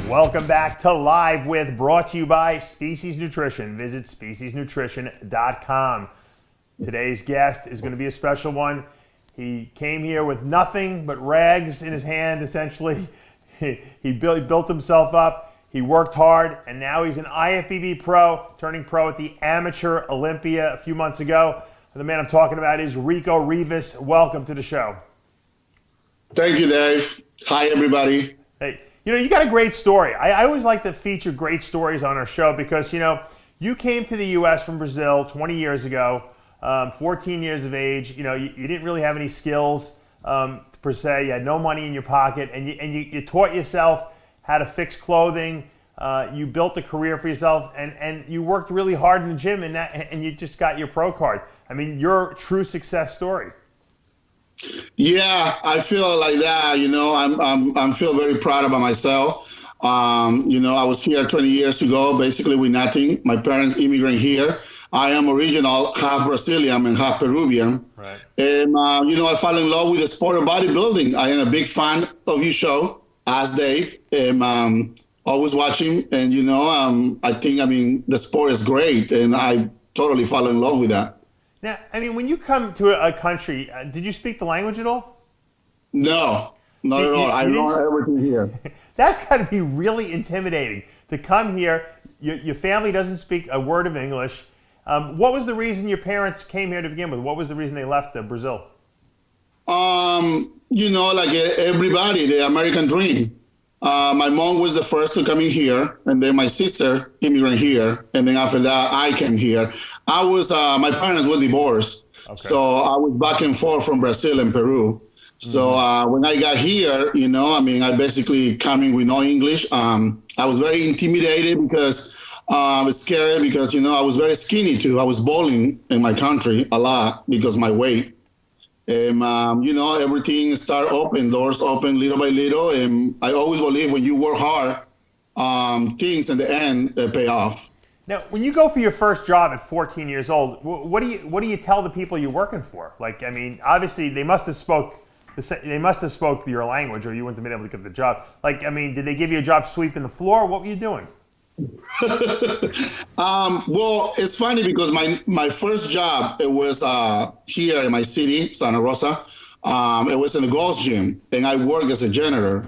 Welcome back to Live With, brought to you by Species Nutrition. Visit speciesnutrition.com. Today's guest is going to be a special one. He came here with nothing but rags in his hand, essentially. He built himself up. He worked hard, and now he's an IFBB pro, turning pro at the Amateur Olympia a few months ago. The man I'm talking about is Rico RIVAS. Welcome to the show. Thank you, Dave. Hi, everybody. Hey. You know, you got a great story. I always like to feature great stories on our show because, you know, you came to the U.S. from Brazil 20 years ago, 14 years of age. You know, you didn't really have any skills per se. You had no money in your pocket, and you taught yourself how to fix clothing. You built a career for yourself, and you worked really hard in the gym, and you just got your pro card. I mean, you're a true success story. Yeah, I feel like that. You know, I'm feel very proud about myself. You know, I was here 20 years ago, basically with nothing. My parents immigrant here. I am original, half Brazilian and half Peruvian. Right. And, you know, I fell in love with the sport of bodybuilding. I am a big fan of your show, Ask Dave. Always watching. And, you know, I think, the sport is great. And I totally fell in love with that. Now, I mean, when you come to a country, did you speak the language at all? No, not at all. I learned everything here. That's got to be really intimidating to come here. Your family doesn't speak a word of English. What was the reason your parents came here to begin with? What was the reason they left Brazil? You know, like everybody, the American dream. My mom was the first to come in here, and then my sister immigrant here, and then after that, I came here. My parents were divorced, so I was back and forth from Brazil and Peru. So when I got here, you know, I basically coming with no English. I was very intimidated because I was scared because, you know, I was very skinny too. I was bowling in my country a lot because of my weight. And, you know, everything start open, doors open little by little. And I always believe when you work hard, things in the end pay off. Now, when you go for your first job at 14 years old, what do you tell the people you're working for? Like, I mean, obviously they must have spoke your language, or you wouldn't have been able to get the job. Like, I mean, did they give you a job sweeping the floor? What were you doing? Well, it's funny because my first job, it was here in my city, Santa Rosa. It was in the Gold's Gym, and I worked as a janitor.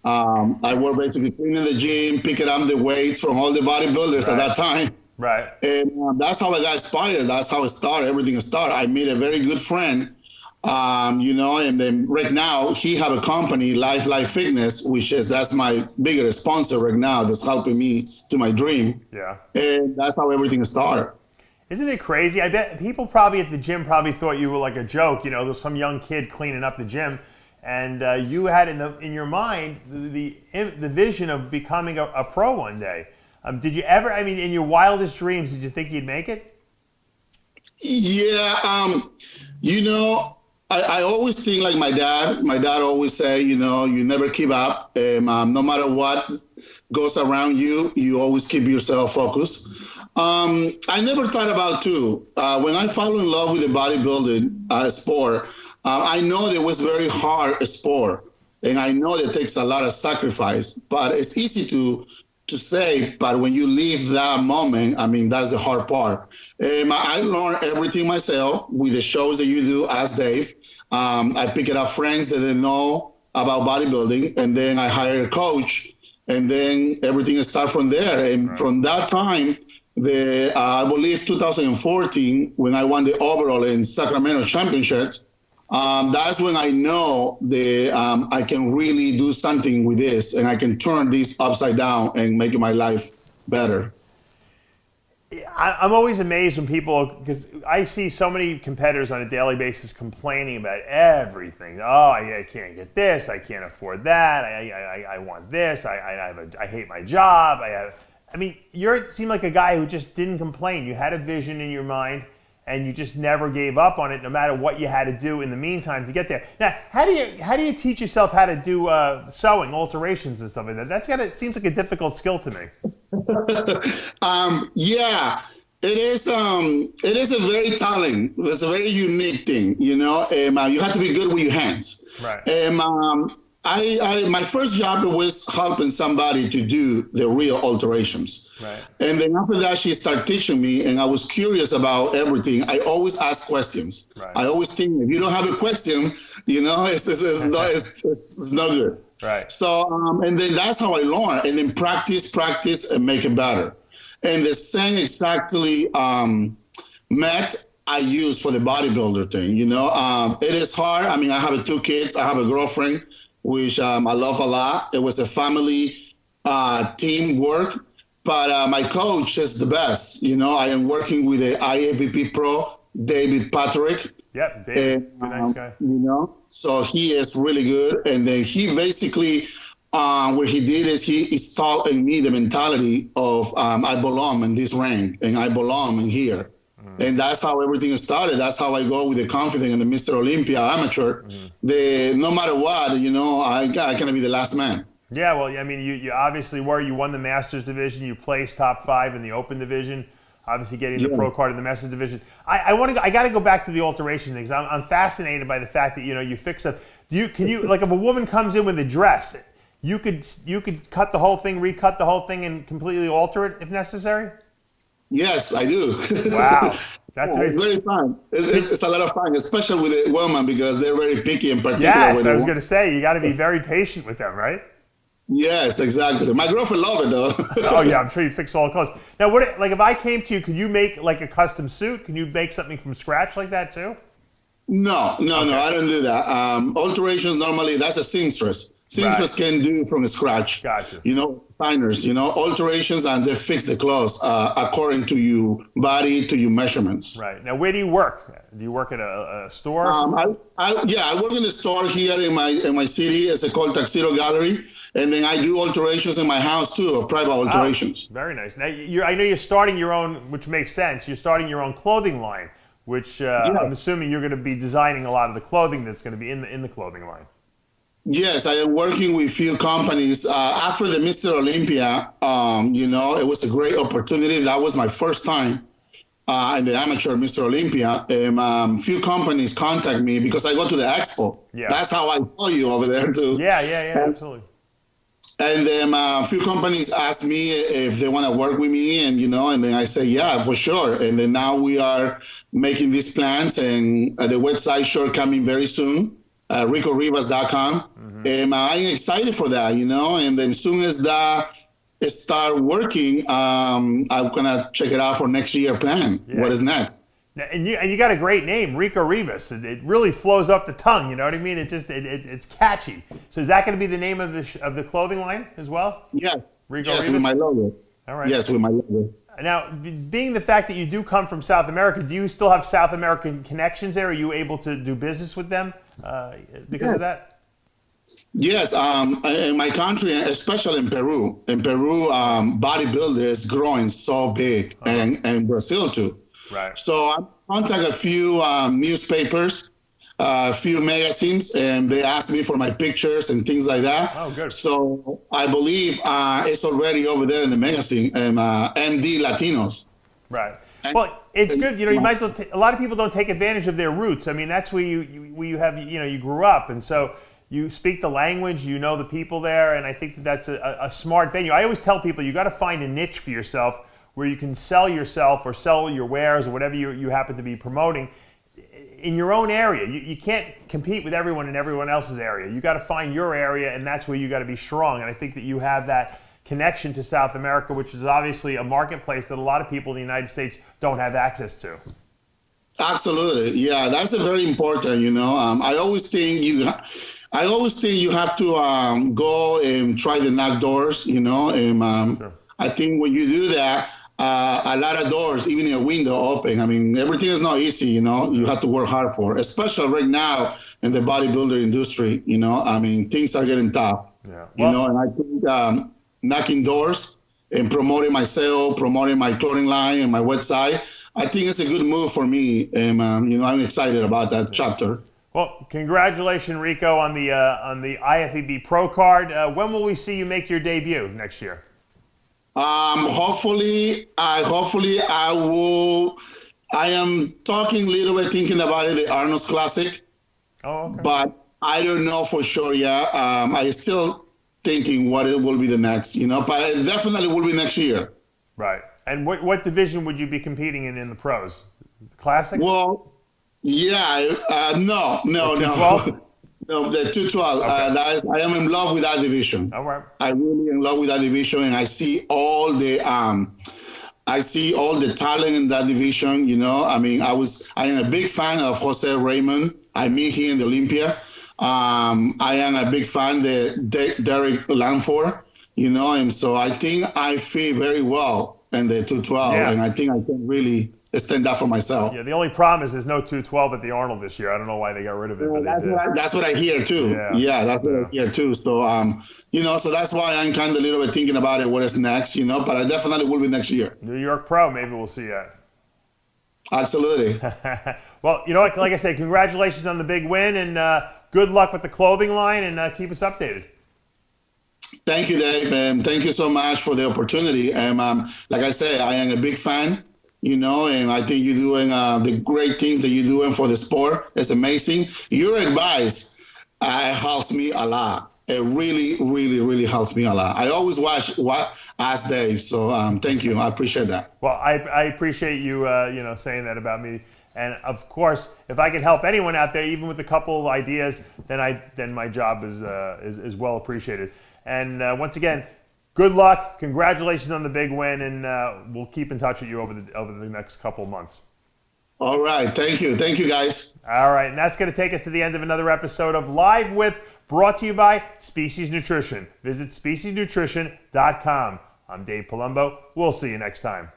I worked basically cleaning the gym, picking up the weights from all the bodybuilders at that time. Right. And that's how I got inspired. That's how it started. Everything started. I made a very good friend. You know, and then right now he have a company, Life Fitness, that's my biggest sponsor right now. That's helping me to my dream. Yeah. And that's how everything started. Isn't it crazy? I bet people probably at the gym probably thought you were like a joke. You know, there's some young kid cleaning up the gym, and you had in your mind the vision of becoming a pro one day. Did you ever? I mean, in your wildest dreams, did you think you'd make it? Yeah. You know, I always think like my dad. My dad always say, you know, you never give up. No matter what goes around you, you always keep yourself focused. I never thought about too. When I fell in love with the bodybuilding sport, I know it was very hard sport, and I know it takes a lot of sacrifice. But it's easy to say, but when you leave that moment, I mean, that's the hard part. I learned everything myself with the shows that you do, Ask Dave. I picked up friends that didn't know about bodybuilding, and then I hired a coach, and then everything started from there. And from that time, I believe 2014, when I won the overall in Sacramento Championships, that's when I know that I can really do something with this, and I can turn this upside down and make my life better. I'm always amazed when people, because I see so many competitors on a daily basis complaining about everything. Oh, I can't get this, I can't afford that, I want this, I hate my job. I mean, you seem like a guy who just didn't complain. You had a vision in your mind, and you just never gave up on it, no matter what you had to do in the meantime to get there. Now, how do you teach yourself how to do sewing, alterations, and stuff like that? It seems like a difficult skill to me. Yeah, it is. It is a very talent. It's a very unique thing. You know, you have to be good with your hands. Right. My first job was helping somebody to do the real alterations. Right. And then after that, she started teaching me, and I was curious about everything. I always ask questions. Right. I always think if you don't have a question, you know, it's no good. Right. So, and then that's how I learned. And then practice, and make it better. And the same exactly met I use for the bodybuilder thing. You know, it is hard. I mean, I have 2 kids. I have a girlfriend, which I love a lot. It was a family teamwork, but my coach is the best. You know, I am working with the IAVP Pro, David Patrick. Yep, David, nice guy. You know, so he is really good. And then he basically, what he did is he installed in me the mentality of I belong in this rank and I belong in here. And that's how everything started. That's how I go with the confidence in the Mr. Olympia amateur. No matter what, you know, I cannot be the last man. Yeah, well, I mean, you obviously were. You won the Masters division. You placed top 5 in the Open division. Obviously, getting the pro card in the Masters division. I got to go back to the alteration things. I'm fascinated by the fact that you fix up. Can you like if a woman comes in with a dress, you could cut the whole thing, recut the whole thing, and completely alter it if necessary. Yes, I do. Wow. It's very fun. It's a lot of fun, especially with a woman because they're very picky and particular. Yes, I was going to say, you got to be very patient with them, right? Yes, exactly. My girlfriend loves it, though. Oh, yeah, I'm sure you fix all the clothes. Now, if I came to you, could you make like a custom suit? Can you make something from scratch like that, too? No, I don't do that. Alterations, normally, that's a seamstress. Seamstress can do from scratch. Gotcha. You know, designers, alterations, and they fix the clothes according to your body, to your measurements. Right. Now, where do you work? Do you work at a store? I work in a store here in my city. It's called Tuxedo Gallery. And then I do alterations in my house, too, private alterations. Oh, very nice. Now, I know you're starting your own, which makes sense. You're starting your own clothing line, which I'm assuming you're going to be designing a lot of the clothing that's going to be in the clothing line. Yes, I am working with few companies. After the Mr. Olympia, it was a great opportunity. That was my first time in the amateur Mr. Olympia. Few companies contact me because I go to the expo. Yeah. That's how I saw you over there too. Yeah, absolutely. And then a few companies ask me if they want to work with me, and then I say, yeah, for sure. And then now we are making these plans, and the website sure coming very soon. RicoRivas.com. And I'm excited for that, and then as soon as that start working, I'm gonna check it out for next year plan. Yeah. What is next? And you got a great name, Rico Rivas. It really flows off the tongue. You know what I mean? It's catchy. So is that going to be the name of the clothing line as well? Yeah. Rico Yes, Rivas? with my logo. All right. Yes, with my logo. Now, being the fact that you do come from South America, do you still have South American connections there? Are you able to do business with them because of that? Yes. In my country, especially in Peru, bodybuilding is growing so big, and Brazil too. Right. So I contact a few newspapers, a few magazines, and they ask me for my pictures and things like that. Oh, good. So I believe it's already over there in the magazine, MD Latinos. Right. Well, it's good. You might as well. A lot of people don't take advantage of their roots. I mean, that's where you have. You grew up, and so you speak the language. You know the people there, and I think that's a smart venue. I always tell people you got to find a niche for yourself where you can sell yourself or sell your wares or whatever you happen to be promoting in your own area. You can't compete with everyone in everyone else's area. You got to find your area, and that's where you got to be strong. And I think that you have that connection to South America, which is obviously a marketplace that a lot of people in the United States don't have access to. Absolutely, yeah, that's a very important. I always think you have to go and try to knock doors. Sure. I think when you do that, a lot of doors, even a window open. I mean, everything is not easy, you have to work hard for, especially right now in the bodybuilder industry, I mean, things are getting tough, and I think knocking doors and promoting myself, promoting my clothing line and my website, I think it's a good move for me, and I'm excited about that chapter. Well, congratulations, Rico, on the IFBB Pro card. When will we see you make your debut next year? Hopefully I will. I am talking a little bit, thinking about it, the Arnold's Classic. Oh, okay. But I don't know for sure yet. I still thinking what it will be the next, but it definitely will be next year. Right. And what division would you be competing in the pros? Classic? Well, yeah, no. 212? No, the 212. Okay. I am in love with that division. All right. I'm really in love with that division, and I see all the talent in that division. I am a big fan of Jose Raymond. I meet him in the Olympia. I am a big fan of Derek Lanford, and so I think I fit very well in the 212, and I think I can really stand up for myself. Yeah, the only problem is there's no 212 at the Arnold this year. I don't know why they got rid of it. Well, that's what I hear too. Yeah, that's what I hear too. So, so that's why I'm kind of a little bit thinking about it, what is next, but I definitely will be next year. New York Pro, maybe we'll see you. Absolutely. Well, like I said, congratulations on the big win, and good luck with the clothing line, and keep us updated. Thank you, Dave, and thank you so much for the opportunity. And like I said, I am a big fan, and I think you're doing the great things that you're doing for the sport. It's amazing. Your advice helps me a lot. It really, really, really helps me a lot. I always ask Dave, so thank you. I appreciate that. Well, I appreciate you, saying that about me. And of course, if I can help anyone out there, even with a couple of ideas, then my job is well appreciated. And once again, good luck. Congratulations on the big win, and we'll keep in touch with you over the next couple of months. All right. Thank you. Thank you, guys. All right. And that's going to take us to the end of another episode of Live With, brought to you by Species Nutrition. Visit speciesnutrition.com. I'm Dave Palumbo. We'll see you next time.